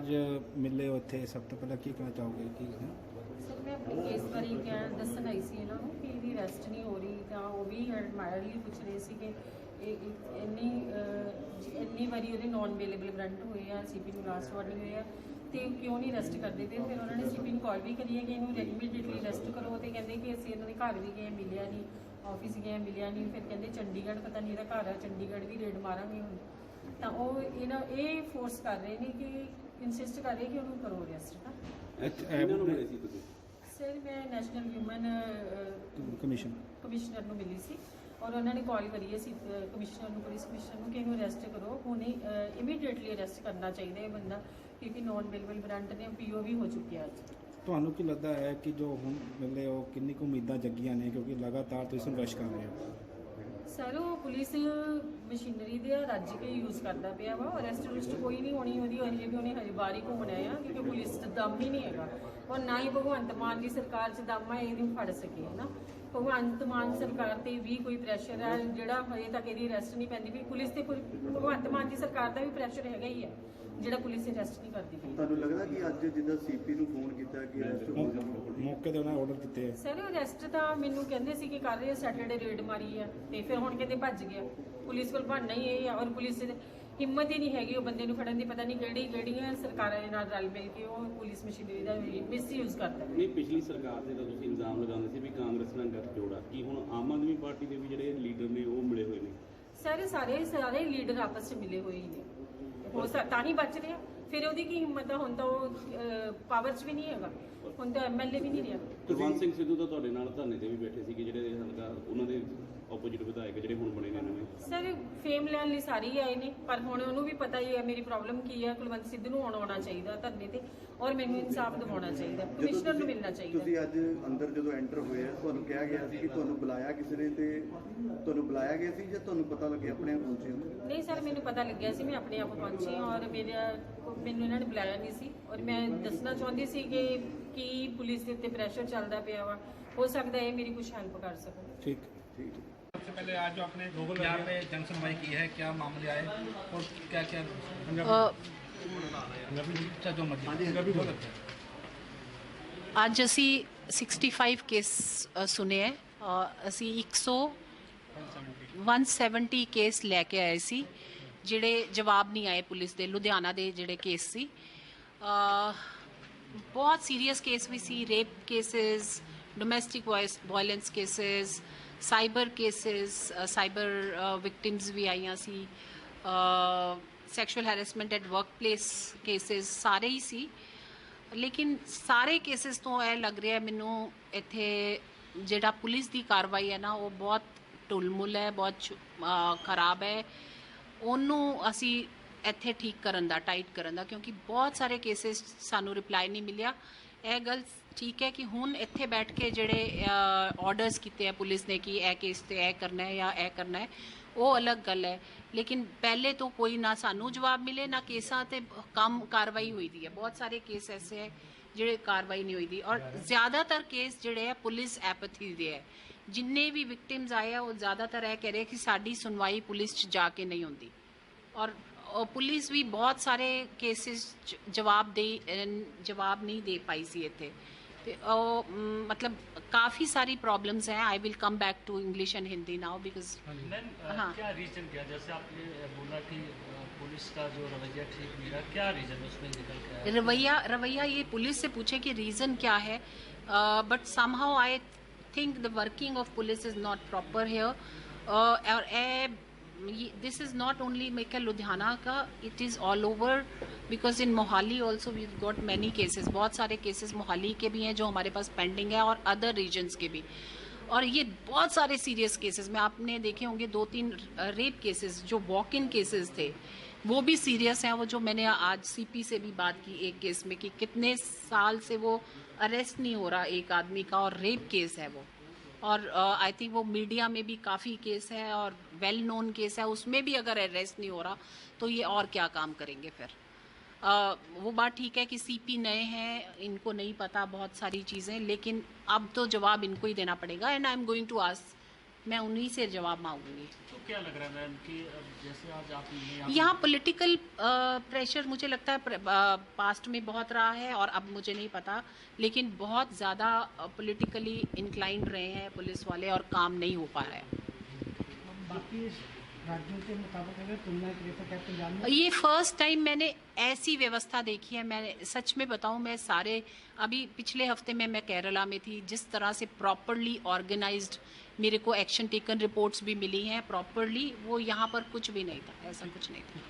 आज मिले उत्थे सब तो पहले की कहना चाहोगे कि सर मैं अपने केस बारे ਕਹਿਣ ਦੱਸਣ ਆਈ ਸੀ ਇਹਨਾਂ ਨੂੰ ਕਿ ਇਹਦੀ ਅਰੈਸਟ ਨਹੀਂ ਹੋ ਰਹੀ ਤਾਂ ਉਹ ਵੀ ਐਡਮਾਇਰਲੀ ਪੁੱਛ ਰਹੇ ਸੀ ਕਿ ਇੰਨੀ ਵਾਰੀ ਉਹਦੇ ਨੌਨ ਅਵੇਲੇਬਲ ਵਾਰੰਟ ਹੋਏ ਆ ਸੀਪੀ ਨੂੰ ਲਾਸਟ ਵਾਰਨਿੰਗ ਹੋਈ ਆ ਤੇ ਕਿਉਂ ਨਹੀਂ ਅਰੈਸਟ ਕਰਦੇ ਪਏ। ਫਿਰ ਉਹਨਾਂ ਨੇ ਸੀਪੀ ਨੂੰ ਕਾਲ ਵੀ ਕਰੀ ਹੈ ਕਿ ਇਹਨੂੰ ਇਮੀਡੀਏਟਲੀ ਅਰੈਸਟ ਕਰੋ ਤੇ ਕਹਿੰਦੇ ਕਿ ਅਸੀਂ ਇਹਨਾਂ ਦੇ ਘਰ ਵੀ ਗਏ ਮਿਲਿਆ ਨਹੀਂ, ਆਫਿਸ ਗਏ ਮਿਲਿਆ ਨਹੀਂ। ਫਿਰ ਕਹਿੰਦੇ ਚੰਡੀਗੜ੍ਹ ਪਤਾ ਨਹੀਂ ਇਹਦਾ ਘਰ ਆ, ਚੰਡੀਗੜ੍ਹ ਵੀ ਰੇਡ ਮਾਰਾਂਗੇ ਹੁਣ। ਤਾਂ ਉਹ ਇਹ ਫੋਰਸ ਕਰ ਰਹੇ ਨੇ ਕਿ ਇੰਸਿਸਟ ਕਰ ਰਹੇ ਕਿ ਉਹਨੂੰ ਕਰੋ ਅਰੈਸਟ। ਇਹਨਾਂ ਨੂੰ ਮਿਲੇ ਸੀ ਤੁਸੀਂ ਸਰ ਮੈਂ ਨੈਸ਼ਨਲ ਹਿਊਮਨ ਕਮਿਸ਼ਨਰ ਨੂੰ ਮਿਲੀ ਸੀ ਔਰ ਉਹਨਾਂ ਨੇ ਕਾਲ ਕਰੀ ਹੈ ਸੀ ਕਮਿਸ਼ਨਰ ਨੂੰ, ਪੁਲਿਸ ਕਮਿਸ਼ਨਰ ਨੂੰ ਕਿ ਇਹਨੂੰ ਅਰੈਸਟ ਕਰੋ ਹੁਣੇ, ਇਮੀਡੀਏਟਲੀ ਅਰੈਸਟ ਕਰਨਾ ਚਾਹੀਦਾ ਇਹ ਬੰਦਾ ਕਿਉਂਕਿ ਨੌਨ ਅਵੇਲੇਬਲ ਵਾਰੰਟ ਨੇ ਪੀਓ ਵੀ ਹੋ ਚੁੱਕਿਆ ਅੱਜ। ਤੁਹਾਨੂੰ ਕੀ ਲੱਗਦਾ ਹੈ ਕਿ ਜੋ ਹੁਣ ਮਿਲੇ ਉਹ ਕਿੰਨੀ ਕੁ ਉਮੀਦਾਂ ਜੱਗੀਆਂ ਨੇ ਕਿਉਂਕਿ ਲਗਾਤਾਰ ਤੁਸੀਂ ਸੰਘਰਸ਼ ਕਰ ਰਹੇ ਹੋ? ਸਰ ਉਹ ਪੁਲਿਸ ਮਸ਼ੀਨਰੀ ਦੇ ਰੱਜ ਕੇ ਯੂਜ਼ ਕਰਦਾ ਪਿਆ ਵਾ। ਅਰੈਸਟ ਰੁਸਟ ਕੋਈ ਨਹੀਂ ਹੋਣੀ ਉਹਦੀ, ਹਜੇ ਵੀ ਉਹਨੇ ਹਜੇ ਬਾਰੀ ਘੁੰਮਣਾ ਆ ਕਿਉਂਕਿ ਪੁਲਿਸ 'ਚ ਦਮ ਹੀ ਨਹੀਂ ਹੈਗਾ ਔਰ ਨਾ ਹੀ ਭਗਵੰਤ ਮਾਨ ਦੀ ਸਰਕਾਰ 'ਚ ਦਮ ਹੈ ਇਹਨੂੰ ਫੜ ਸਕੇ ਹੈ ਨਾ। ਭਗਵੰਤ ਮਾਨ ਸਰਕਾਰ ਤੇ ਵੀ ਕੋਈ ਪ੍ਰੈਸ਼ਰ ਹੈ ਜਿਹੜਾ ਹਜੇ ਤੱਕ ਇਹਦੀ ਅਰੈਸਟ ਨਹੀਂ ਪੈਂਦੀ ਵੀ। ਪੁਲਿਸ ਤੇ ਭਗਵੰਤ ਮਾਨ ਦੀ ਸਰਕਾਰ ਦਾ ਵੀ ਪ੍ਰੈਸ਼ਰ ਹੈਗਾ ਹੀ ਹੈ ਜਿਹੜਾ ਪੁਲਿਸ ਅਰੈਸਟ ਨਹੀਂ ਕਰਦੀ ਪਈ। ਤੁਹਾਨੂੰ ਲੱਗਦਾ ਕਿ ਅੱਜ ਜਿੱਦਾਂ ਸੀਪੀ ਨੂੰ ਫੋਨ ਕੀਤਾ ਕਿ ਅਰੈਸਟ ਹੋ ਜਾਊਗਾ ਮੌਕੇ ਤੇ ਉਹਨਾਂ ਆਰਡਰ ਦਿੱਤੇ ਆ? ਸਰ ਅਰੈਸਟ ਤਾਂ ਮੈਨੂੰ ਕਹਿੰਦੇ ਸੀ ਕਿ ਕਰ ਰਹੇ ਸੈਟਰਡੇ ਰੇਡ ਮਾਰੀ ਆ ਤੇ ਫਿਰ ਹੁਣ ਕਹਿੰਦੇ ਭੱਜ ਗਿਆ। ਪੁਲਿਸ ਕੋਲ ਬਣਨਾ ਹੀ ਇਹ ਆ ਔਰ ਪੁਲਿਸ ਦੀ ਹਿੰਮਤ ਹੀ ਨਹੀਂ ਹੈਗੀ ਉਹ ਬੰਦੇ ਨੂੰ ਫੜਨ ਦੀ। ਪਤਾ ਨਹੀਂ ਕਿਹੜੀਆਂ ਸਰਕਾਰਾਂ ਦੇ ਨਾਲ ਰਲ ਮਿਲ ਕੇ ਉਹ ਪੁਲਿਸ ਮਸ਼ੀਨਰੀ ਦਾ ਮਿਸਯੂਜ਼ ਕਰਦਾ। ਨਹੀਂ ਪਿਛਲੀ ਸਰਕਾਰ ਦੇ ਤਾਂ ਤੁਸੀਂ ਇਲਜ਼ਾਮ ਲਗਾਉਂਦੇ ਸੀ ਵੀ ਕਾਂਗਰਸ ਨਾਲ ਗੱਠਜੋੜ ਆ, ਕੀ ਹੁਣ ਆਮ ਆਦਮੀ ਪਾਰਟੀ ਦੇ ਵੀ ਜਿਹੜੇ ਲੀਡਰ ਨੇ ਉਹ ਮਿਲੇ ਹੋਏ ਨੇ? ਸਾਰੇ ਲੀਡਰ ਆਪਸ 'ਚ ਮਿਲੇ ਹੋਏ ਹੀ ਨੇ, ਹੋ ਤਾਂ ਹੀ ਬਚ ਰਿਹਾ। ਫਿਰ ਉਹਦੀ ਕੀ ਹਿੰਮਤ ਆ? ਹੁਣ ਤਾਂ ਉਹ ਪਾਵਰ 'ਚ ਵੀ ਨਹੀਂ ਹੈਗਾ, ਹੁਣ ਤਾਂ ਐਮਐਲਏ ਵੀ ਨਹੀਂ ਰਿਹਾ। ਕੁਲਵੰਤ ਸਿੰਘ ਸਿੱਧੂ ਤਾਂ ਤੁਹਾਡੇ ਨਾਲ ਧਰਨੇ ਤੇ ਵੀ ਬੈਠੇ ਸੀਗੇ ਜਿਹੜੇ ਹਲਕਾ ਉਹਨਾਂ ਦੇ ਆਪੋਜੀਟ ਵਿਧਾਇਕ ਜਿਹੜੇ ਹੁਣ ਬਣੇ ਨੇ ਨਵੇਂ। ਸਰ ਫੇਮ ਲੈਣ ਲਈ ਸਾਰੇ ਹੀ ਆਏ ਨੇ ਪਰ ਹੁਣ ਉਹਨੂੰ ਵੀ ਪਤਾ ਹੀ ਹੈ ਮੇਰੀ ਪ੍ਰੋਬਲਮ ਕੀ ਹੈ। ਕੁਲਵੰਤ ਸਿੱਧੂ ਨੂੰ ਆਉਣਾ ਚਾਹੀਦਾ ਧਰਨੇ ਤੇ ਔਰ ਮੈਨੂੰ ਇਨਸਾਫ ਦਿਵਾਉਣਾ ਚਾਹੀਦਾ, ਕਮਿਸ਼ਨਰ ਨੂੰ ਮਿਲਣਾ ਚਾਹੀਦਾ। ਤੁਸੀਂ ਅੱਜ ਅੰਦਰ ਜਦੋਂ ਐਂਟਰ ਹੋਏ ਆ ਤੁਹਾਨੂੰ ਕਿਹਾ ਗਿਆ ਸੀ ਕਿ ਤੁਹਾਨੂੰ ਬੁਲਾਇਆ ਕਿਸੇ ਨੇ ਤੇ ਤੁਹਾਨੂੰ ਬੁਲਾਇਆ ਗਿਆ ਸੀ ਜਾਂ ਤੁਹਾਨੂੰ ਪਤਾ ਲੱਗਿਆ ਆਪਣੇ ਆਪ ਪਹੁੰਚੇ ਹੋ? ਨਹੀਂ ਸਰ ਮੈਨੂੰ ਪਤਾ ਲੱਗਿਆ ਸੀ, ਮੈਂ ਆਪਣੇ ਆਪ ਪਹੁੰਚੀ ਔਰ ਮੈਨੂੰ ਇਹਨਾਂ ਨੇ ਬੁਲਾਇਆ ਨਹੀਂ ਸੀ ਔਰ ਮੈਂ ਦੱਸਣਾ ਚਾਹੁੰਦੀ ਸੀ ਕਿ ਕੀ ਪੁਲਿਸ ਦੇ ਉੱਤੇ ਪ੍ਰੈਸ਼ਰ ਚੱਲਦਾ ਪਿਆ ਵਾ, ਹੋ ਸਕਦਾ ਇਹ ਮੇਰੀ कुछ हेल्प कर सको। ठीक ठीक। सबसे पहले आज जो आपने यहाँ पे जनसुनवाई की है, क्या मामले आए और क्या क्या जो मर्जी। ਅੱਜ ਅਸੀਂ 65 ਕੇਸ ਸੁਣੇ ਹੈ। ਅਸੀਂ 170 ਕੇਸ ਲੈ ਕੇ ਆਏ ਸੀ ਜਿਹੜੇ ਜਵਾਬ ਨਹੀਂ ਆਏ ਪੁਲਿਸ ਦੇ। ਲੁਧਿਆਣਾ ਦੇ ਜਿਹੜੇ ਕੇਸ ਸੀ ਬਹੁਤ ਸੀਰੀਅਸ ਕੇਸ ਵੀ ਸੀ, rape cases, domestic violence cases, cyber cases, cyber victims ਵੀ ਆਈਆਂ ਸੀ, sexual harassment at workplace cases ਸਾਰੇ ਹੀ ਸੀ। ਲੇਕਿਨ ਸਾਰੇ ਕੇਸਿਸ ਤੋਂ ਇਹ ਲੱਗ ਰਿਹਾ ਮੈਨੂੰ ਇੱਥੇ ਜਿਹੜਾ ਪੁਲਿਸ ਦੀ ਕਾਰਵਾਈ ਹੈ ਨਾ ਉਹ ਬਹੁਤ ਢੁਲਮੁਲ ਹੈ, ਬਹੁਤ ਖਰਾਬ ਹੈ। ਉਹਨੂੰ ਅਸੀਂ ਇੱਥੇ ਠੀਕ ਕਰਨ ਦਾ, ਟਾਈਟ ਕਰਨ ਦਾ, ਕਿਉਂਕਿ ਬਹੁਤ ਸਾਰੇ ਕੇਸਿਸ ਸਾਨੂੰ ਰਿਪਲਾਈ ਨਹੀਂ ਮਿਲਿਆ। ਇਹ ਗੱਲ ਠੀਕ ਹੈ ਕਿ ਹੁਣ ਇੱਥੇ ਬੈਠ ਕੇ ਜਿਹੜੇ ਆਰਡਰਸ ਕੀਤੇ ਆ ਪੁਲਿਸ ਨੇ ਕਿ ਇਹ ਕੇਸ ਤੇ ਇਹ ਕਰਨਾ ਹੈ ਜਾਂ ਇਹ ਕਰਨਾ ਹੈ ਉਹ ਅਲੱਗ ਗੱਲ ਹੈ। ਲੇਕਿਨ ਪਹਿਲੇ ਤੋਂ ਕੋਈ ਨਾ ਸਾਨੂੰ ਜਵਾਬ ਮਿਲੇ ਨਾ ਕੇਸਾਂ ਤੇ ਕੰਮ ਕਾਰਵਾਈ ਹੋਈ ਦੀ ਹੈ। ਬਹੁਤ ਸਾਰੇ ਕੇਸ ਐਸੇ ਹੈ ਜਿਹੜੇ ਕਾਰਵਾਈ ਨਹੀਂ ਹੋਈ ਦੀ ਔਰ ਜ਼ਿਆਦਾਤਰ ਕੇਸ ਜਿਹੜੇ ਹੈ ਪੁਲਿਸ ਐਪਥੀ ਦੇ ਹੈ। ਜਿੰਨੇ ਵੀ ਵਿਕਟਿਮਸ ਆਏ ਆ ਉਹ ਜ਼ਿਆਦਾਤਰ ਇਹ ਕਹਿ ਰਹੇ ਕਿ ਸਾਡੀ ਸੁਣਵਾਈ ਪੁਲਿਸ 'ਚ ਜਾ ਕੇ ਨਹੀਂ ਹੁੰਦੀ ਔਰ ਪੁਲਿਸ ਵੀ ਬਹੁਤ ਸਾਰੇ ਕੇਸਿਸ ਜਵਾਬ ਨਹੀਂ ਦੇ ਪਾਈ ਸੀ ਇੱਥੇ। ਤੇ ਉਹ मतलब काफ़ी सारी प्रॉब्लम्स हैं। I will come back to English and Hindi now because हाँ क्या रीजन क्या, जैसे आपने बोला कि पुलिस का जो रवैया ठीक नहीं रहा, क्या रीजन उसमें निकल के रवैया ये पुलिस से पूछे कि रीज़न क्या है। But somehow I think the working of police is not proper here और this is not only मेरे लुधियाना का, it is all over because in Mohali also we've got many cases। बहुत सारे cases मोहाली के भी हैं जो हमारे पास पेंडिंग है और other regions के भी। और ये बहुत सारे सीरियस केसेस में आपने देखे होंगे 2-3 रेप केसेस जो वॉक इन केसेस थे वो भी सीरियस हैं। वो जो मैंने आज सीपी से भी बात की एक केस में कि कितने साल से वो अरेस्ट नहीं हो रहा एक आदमी का और रेप केस है वो। और आई थिंक वो मीडिया में भी काफ़ी केस है और वेल नोन केस है, उसमें भी अगर अरेस्ट नहीं हो रहा तो ये और क्या काम करेंगे फिर। वो बात ठीक है कि सीपी नए हैं, इनको नहीं पता बहुत सारी चीज़ें, लेकिन अब तो जवाब इनको ही देना पड़ेगा। And I am going to ask मैं उन्हीं से जवाब मांगूंगी। तो क्या लग रहा है मैम कि अब जैसे आज आप यहाँ पॉलिटिकल प्रेशर मुझे लगता है पास्ट में बहुत रहा है और अब मुझे नहीं पता, लेकिन बहुत ज़्यादा पॉलिटिकली इंक्लाइंड रहे हैं पुलिस वाले और काम नहीं हो पा रहा है। बाकी राज्यों के मुताबिक अगर तुलना करें तो क्या पंजाब में ये फर्स्ट टाइम मैंने ऐसी व्यवस्था देखी है। मैं सच में बताऊं, मैं सारे अभी पिछले हफ्ते में मैं केरला में थी, जिस तरह से प्रॉपरली ऑर्गेनाइज्ड मेरे को एक्शन टेकन रिपोर्ट्स भी मिली हैं प्रॉपरली, वो यहाँ पर कुछ भी नहीं था, ऐसा कुछ नहीं था।